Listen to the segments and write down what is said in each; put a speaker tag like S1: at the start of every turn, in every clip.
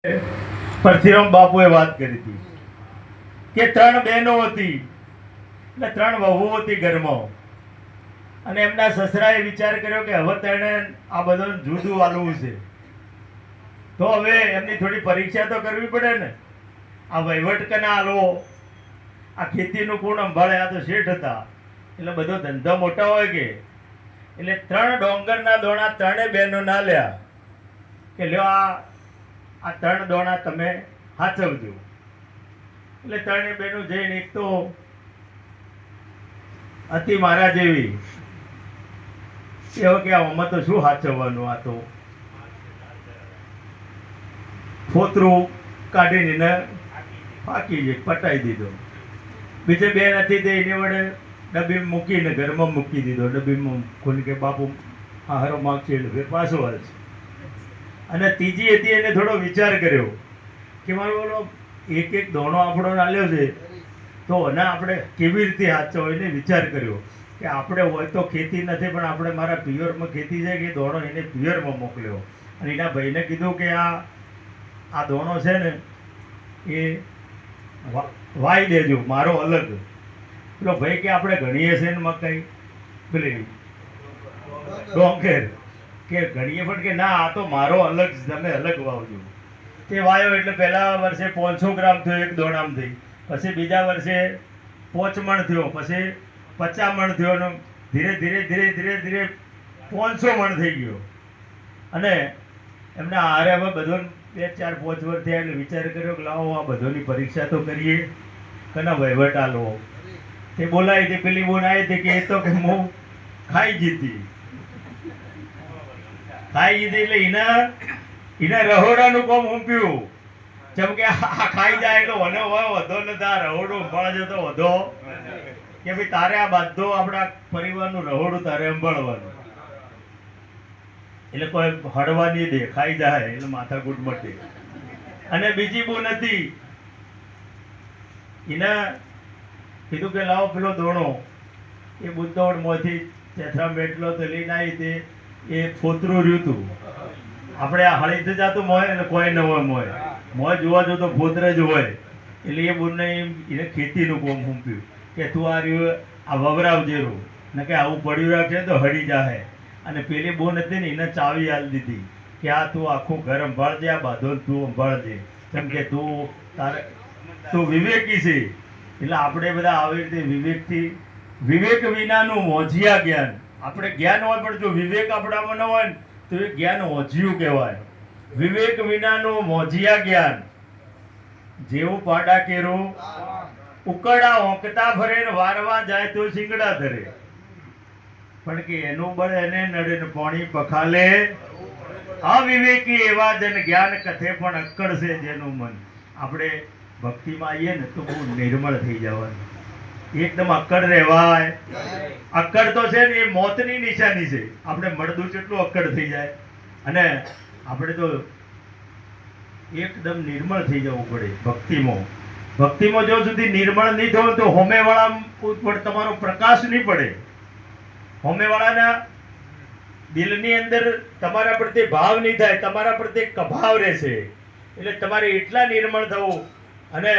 S1: પરશુરામ બાપુએ વાત કરી હતી કે 3 બહેનો હતી એટલે 3 વહુ હતી ઘરમાં, અને એમના સસરાએ વિચાર કર્યો કે હવે તેણે આ બધું જુદું આલવું છે, તો હવે એમની થોડી પરીક્ષા તો કરવી પડે ને. આ વહીવટ કના આલવો, આ ખેતીનું કોણ સંભાળે? આ તો શેઠ હતા એટલે બધો ધંધો મોટા હોય કે, એટલે 3 ડોંગરના દોણા 3 બહેનો ના લ્યા કે લ્યો આ 3 દોણા તમે હાચવજો. એટલે 3 બહેનો જઈને, એક તો હતી મારા જેવી, એવો કે આમાં તો શું હાચવવાનું, આ તો ફોતરું કાઢીને એને ફાંકી જે પટાઈ દીધો. બીજે બેન હતી તે એની વડે ડબ્બી મૂકીને ઘરમાં મૂકી દીધો. ડબ્બીમાં ખોલી કે બાપુ હારો માગશે એટલે પાછો હાલશે. અને ત્રીજી હતી, એને થોડો વિચાર કર્યો કે મારો બોલો એક દોણો આપણો નાલ્યો છે તો એને આપણે કેવી રીતે હાચવો, એને વિચાર કર્યો કે આપણે હોય તો ખેતી નથી, પણ આપણે મારા પિયરમાં ખેતી છે કે દોણો એને પિયરમાં મોકલ્યો. અને એના ભાઈને કીધું કે આ દોણો છે ને એ વાઈ દેજો મારો અલગ. પેલો ભાઈ કે આપણે ગણીએ છે ને મકાઈ પેલી ડોંગેર કે ઘણીએ પણ કે ના, આ તો મારો અલગ, તમે અલગ વાવજો. તે વાયો એટલે પહેલા વર્ષે 500 ગ્રામ થયો એક દોણામાંથી, પછી બીજા વર્ષે 5 મણ થયો, પછી 50 મણ થયો, અને ધીરે ધીરે ધીરે ધીરે ધીરે 500 મણ થઈ ગયો. અને એમને હારે હવે બધો 2 4 5 વર્ષ થયા એટલે વિચાર કર્યો કે લાવો આ બધોની પરીક્ષા તો કરીએ, કના વહીવટ આલવો. તે બોલાવી હતી, પેલી બોન આવી હતી કે એ તો કે હું ખાઈ જીતી એટલે એના રહોડાનું કામ ઊંપ્યું. જેમ કે આ ખાઈ જાય એટલે વનો વધો ને તાર રહોડું સંભાળ જતો વધો કે ભાઈ તારે આ બધો આપણા પરિવારનું રહોડું તારે સંભાળવાનું. એટલે કોઈ હળવા નહીં દે, ખાઈ જાય એટલે માથાકૂટ મટે. અને બીજી બોન હતી, એને કીધું કે લાવો પેલો દોણો, એ બુદ્ધોડ મોથી ચેથરા બેટલો તો લઈને આવી, તે એ ફોતરું રહ્યું હતું. આપણે આ હળી જતું મોય એટલે કોઈ ન હોય, મોય જોવા જો તો ફોતરે જ હોય. એટલે એ બોનને એને ખેતીનું કોમ મૂક્યું કે તું આ રહ્યું આ વવરાવજેરું, ને કે આવું પડ્યું રાખે તો હળી જાહે. અને પેલી બોન હતી ને એને ચાવી આલી દીધી કે આ તું આખું ઘર સંભાળજે, આ બાંધો તું સંભાળજે, કેમ કે તું વિવેકી છે. એટલે આપણે બધા આવી રીતે વિવેકથી, વિવેક વિનાનું મોજિયા જ્ઞાન. આપણે જ્ઞાન હોય પણ જો વિવેક આપણામાં ન હોય ને તો એ જ્ઞાન ઓજિયું કહેવાય. વિવેક વિનાનું મોજિયા જ્ઞાન. જેવું પાડા કેરું ઉકળા હોંકતા ફરે ને વારવા જાય તો શિંગડા ધરે, પણ કે એનું બળ એને નડે ને પાણી પખાલે. અવિવેકી એવા જન જ્ઞાન કથે પણ અક્કડ છે જેનું મન. આપણે ભક્તિમાં આવીએ ને તો બહુ નિર્મળ થઈ જવાનું, એકદમ અક્કડ રહેવાય. અક્કડ તો છે ને એ મોતની નિશાની છે. આપણે મળદું કેટલું અક્કડ થઈ જાય, અને આપણે તો એકદમ નિર્મળ થઈ જવું પડે ભક્તિમાં. ભક્તિમાં જો સુધી નિર્મળ નહીં થવું તો હોમેવાળા ઉપર તમારો પ્રકાશ નહીં પડે. હોમેવાળાના દિલની અંદર તમારા પ્રત્યે ભાવ નહીં થાય, તમારા પ્રત્યે કભાવ રહેશે. એટલે તમારે એટલા નિર્મળ થવું. અને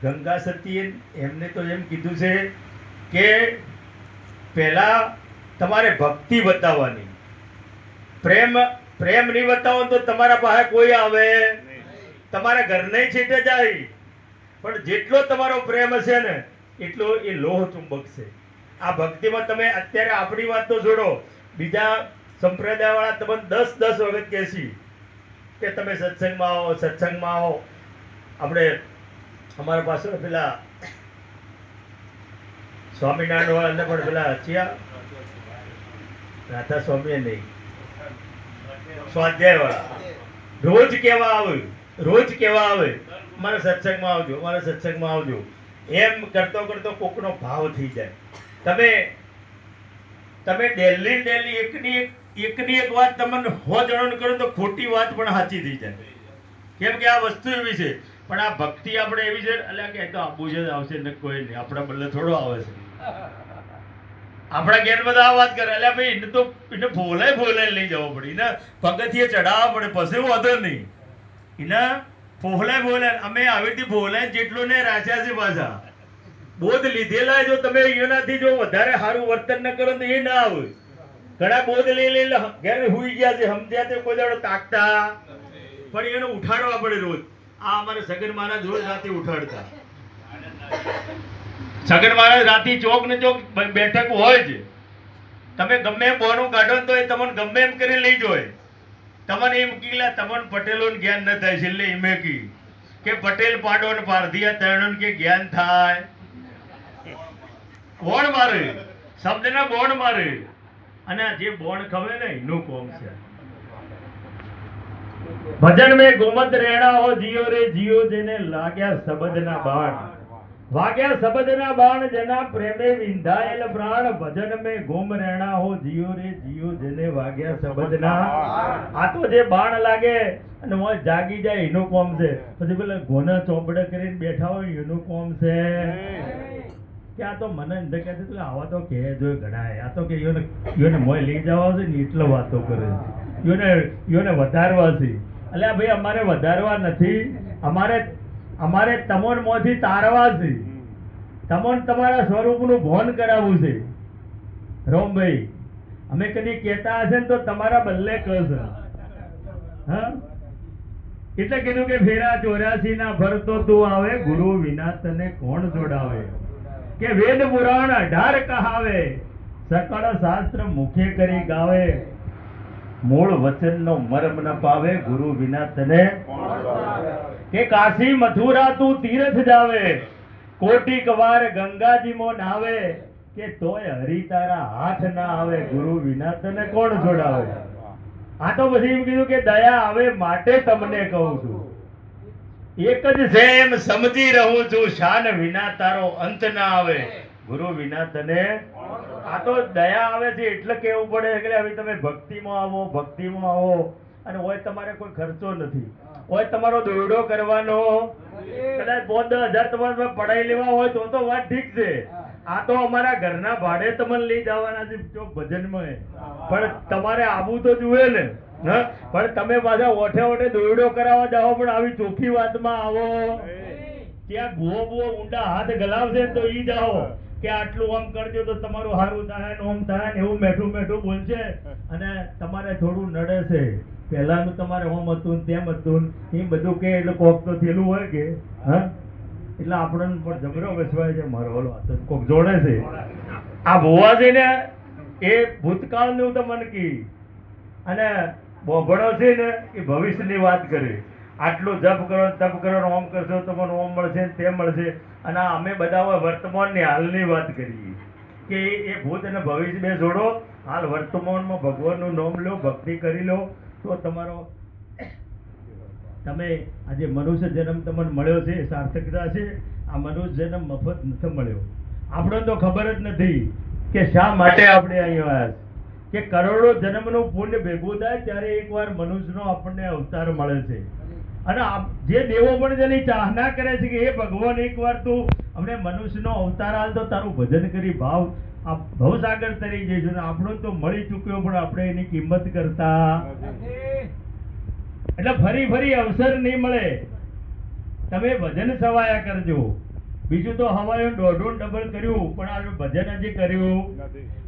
S1: ગંગા સતીએ એમને તો એમ કીધું છે કે પહેલા તમારે ભક્તિ બતાવવાની, પ્રેમ નહીં બતાવો તો તમારા પાસે કોઈ આવે, તમારા ઘરને છેટે જાય. પણ જેટલો તમારો પ્રેમ હશે ને એટલો એ લોહ ચુંબક છે. આ ભક્તિમાં તમે અત્યારે આપણી વાત તો છોડો, બીજા સંપ્રદાય વાળા તમને 10 વખત કહેશી કે તમે સત્સંગમાં આવો. આપણે અમારા પાસે પેલા સ્વામિનારાયણ વાળા પણ પેલા ચિયા રાધા સ્વામી નહીં, સ્વાધ્યાય વાળા રોજ કેવા આવે મારા સત્સંગમાં આવજો, મારા સત્સંગમાં આવજો. એમ કરતો કરતો કોકનો ભાવ થઈ જાય. તમે ડેલી એકની એક વાત તમને 100 જણાને કરો તો ખોટી વાત પણ સાચી થઈ જાય. કેમ કે આ વસ્તુ એવી છે. પણ આ ભક્તિ આપણે એવી છે એટલે કે તો આબુ છે આવશે ને કોઈ નહીં, આપણા બદલે થોડો આવે છે. આપણા ઘેર બધા આ વાત કરે એટલે ભાઈ એને ફોલાય લઈ જવો પડે, એને પગથિયે ચડાવવા પડે, પછી વાંધો નહીં. એના ફોહલાય બોલે અમે આવી રીતે ફોહલાય જેટલું ને રાખ્યા છે પાછા બોધ લીધેલા જો તમે એનાથી જો વધારે સારું વર્તન ન કરો તો એ ના આવે. ઘણા બોધ લઈ ઘેર હુઈ ગયા છે સમજ્યા તે કોઈ દાડો તાકતા પણ એને ઉઠાડવા પડે રોજ. આ અમારે સગન મહારાજ રોજ રાતે ઉઠાડતા. સગન મહારાજ રાતે ચોક ને ચોક બેઠક હોય છે. તમે ગમે એમ બોનું કાઢો તો એ તમને ગમે એમ કરી લઈ જોય. તમને એમ કીલા તમને પટેલોને જ્ઞાન ન થાય છેલ્લે એમ કી કે પટેલ પાડો ને પારધિયા તરણો કે જ્ઞાન થાય. બોણ મારે શબ્દના બોણ મારે અને જે બોણ ખવે ને એનું કોમ છે. ભજન મેં ગોમત રેણા હો જીઓ રે જીઓ જેને લાગ્યા શબ્દના બાણ વાગ્યા શબ્દના બાણ જેના પ્રેમે વિંધાયેલ પ્રાણ ભજન મેં ગોમ રેણા હો જીઓ રે જીઓ જેને વાગ્યા શબ્દના. આ તો જે બાણ લાગે અને મોય જાગી જાય એનું કોમ છે. પછી પેલા ગોના ચોપડે કરીને બેઠા હોય એનું કોમ છે કે આ તો મને અંદર કહે છે આવા તો કહે જો ઘણા આ તો કે યોને મોય લઈ જવા છે ને એટલો વાતો કરે છે યોને વધારવા છે. એટલે ભાઈ અમારે વધારવા નથી, અમારે તમોન મોથી તારવા છે, તમોન તમારા સ્વરૂપનું ભાન કરાવવું છે. રોમભાઈ અમે કદી કહેતા હશે ને તો તમારા બદલે કહેશે. હા એટલે કીધું કે ફેરા 84 ના ભરતો તું આવે ગુરુ વિના તને કોણ જોડાવે. કે વેદ પુરાણ 18 કહાવે સકળ શાસ્ત્ર મુખે કરી ગાવે મૂળ વચનનો મર્મ ન પાવે ગુરુ વિના તને. કે કાશી મથુરા તું તીર્થ જાવે કોટી કવાર ગંગાજી મો નાવે કે તોય હરી તારા હાથ ના આવે ગુરુ વિના તને કોણ જોડાવે. આ તો પછી એમ કીધું કે દયા આવે માટે તમને કહું છું. એક જ છે એમ સમજી રહું છું શાન વિના તારો અંત ના આવે ગુરુ વિના તને. આ તો દયા આવે છે એટલે કેવું પડે કે હવે તમે ભક્તિમાં આવો અને હોય તમારે કોઈ ખર્ચો નથી, હોય તમારો દોરડો કરવાનો કદાચ 5-10 હજાર તમારે પડાઈ લેવા હોય તો વાત ઠીક છે. આ તો અમારા ઘરના ભાડે તમને લઈ જવાના છે ચોક ભજનમાં પણ તમારે આવવું તો જુએ ને. પણ તમે પાછા ઓઠે દોરડો કરાવવા જાઓ પણ આવી ચોખ્ખી વાતમાં આવો ત્યાં ભૂવો ઊંડા હાથ ગલાવશે તો ઈ જાઓ કે આટલું આમ કરજો તો તમારું હારું થાય ને ઓમ થાય ને એવું મેઠું બોલશે અને તમારે થોડું નડે છે. પહેલાનું તમારે ઓમ હતું તેમ હતું એ બધું કે એટલે કોક તો થયેલું હોય કે હા એટલે આપણને પણ જબરો વસવાય છે. મારો ઓલો કોક જોડે છે. આ ભુવાજીને એ ભૂતકાળનું તમને કી અને બોભણો છે ને એ ભવિષ્યની વાત કરે. આટલું જપ કરો તપ કરો ઓમ કરશો તો મને ઓમ મળશે ને તેમ મળશે. અને અમે બધા વર્તમાનની હાલની વાત કરીએ કે એ ભૂત અને ભવિષ્ય બે જોડો. હાલ વર્તમાનમાં ભગવાનનું નામ લો, ભક્તિ કરી લો તો તમારો તમે આજે મનુષ્ય જન્મ તમને મળ્યો છે સાર્થકતા છે. આ મનુષ્ય જન્મ મફત નથી મળ્યો. આપણે તો ખબર જ નથી કે શા માટે આપણે અહીંયા આવ્યા કે કરોડો જન્મનું પુણ્ય ભેગું થાય ત્યારે એકવાર મનુષ્યનો આપણને અવતાર મળે છે. અને જે દેવો પણ જેની ચાહના કરે છે કે એ ભગવાન એકવાર તું અમને મનુષ્યનો અવતાર હાલ તો તારું ભજન કરી ભાવ આ ભવસાગર તરી જઈશું. ને આપણો તો મળી ચૂક્યો પણ આપણે એની કિંમત કરતા એટલે ફરી અવસર નહીં મળે. તમે ભજન સવાયા કરજો. બીજું તો હવાયું દોઢું ડબલ કર્યું પણ આ ભજન હજી કર્યું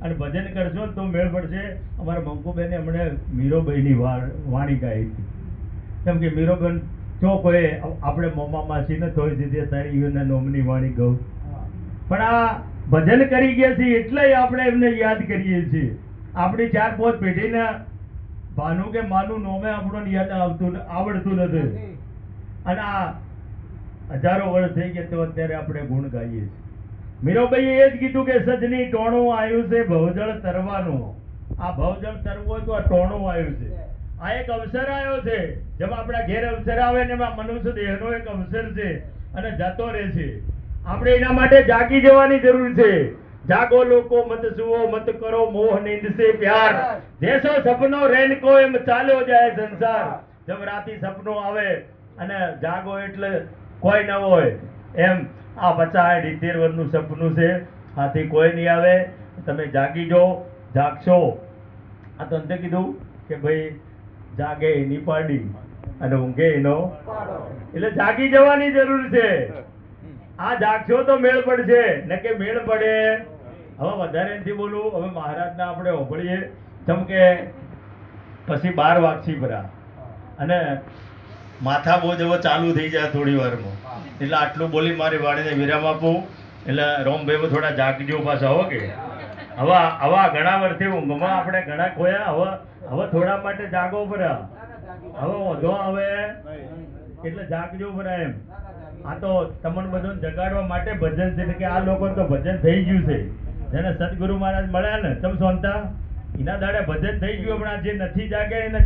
S1: અને ભજન કરશો તો મેળ પડશે. અમારા મંકુબેને હમણાં મીરોબાઈની વાણી ગાઈ હતી. કેમ કે મીરોબેન ચોક હોય આપણે મોમા માસી ને થોડી સીધી તારી નોમની વાણી ગૌ પણ આ ભજન કરી ગયા છે એટલે આપણે એમને યાદ કરીએ છીએ. આપણી 4-5 પેઢીના ભાનું કે માનું નોમે આપણને યાદ આવડતું નથી અને આ હજારો વર્ષ થઈ ગયા તો અત્યારે આપણે ગુણ ગાઈએ છીએ. મીરોબાઈએ એ જ કીધું કે સજની ટોણું આવ્યું છે ભવજળ તરવાનું. આ ભવજળ તરવું હોય તો આ ટોણું આવ્યું છે. આ એક અવસર આવ્યો છે. જેમ આપણા ઘેર અવસર આવે ને એમાં મનુષ્ય દેહનો એક અવસર છે અને જતો રહે છે. આપણે એના માટે જાગી જવાની જરૂર છે. જાગો લોકો મત સુવો મત કરો મોહ નીંદ સે પ્યાર જેસો સપનો રેન કો એમ ચાલ્યો જાય સંસાર. જેમ રાતી સપનો આવે અને જાગો એટલે કોઈ ન હોય એમ આ 50-70 વર્ષનું સપનું છે. આથી કોઈ નહીં આવે. તમે જાગી જાઓ, જાગશો. આ તો અંતે કીધું કે ભાઈ જાગે એની પાડી અને ઊંઘે એનો એટલે જાગી જવાની જરૂર છે. આ જાગશો તો મેળ પડશે, ને કે મેળ પડે. હવે વધારે નથી બોલું, હવે મહારાજના આપણે ઓભળીએ. જેમ કે પછી 12 વાગશી ભરા અને માથા બોજ હવે ચાલુ થઈ જાય થોડી વારમાં. એટલે આટલું બોલી મારી વાણીને વિરામ આપું. એટલે રોમભાઈ થોડા જાગજો પાછા હો કે હવે ઘણા વર્ષથી ઊંઘમાં આપણે ઘણા ખોયા. હવે થોડા માટે જાગો ભરા. હવે વધો આવે એટલે જાગજો ભરા એમ. આ તો તમને બધું જગાડવા માટે ભજન છે, કે આ લોકો તો ભજન થઈ ગયું છે. જેને સદગુરુ મહારાજ મળ્યા ને ચમ સોનતા એના દાડે ભજન થઈ ગયું. હમણાં જે નથી જાગે એને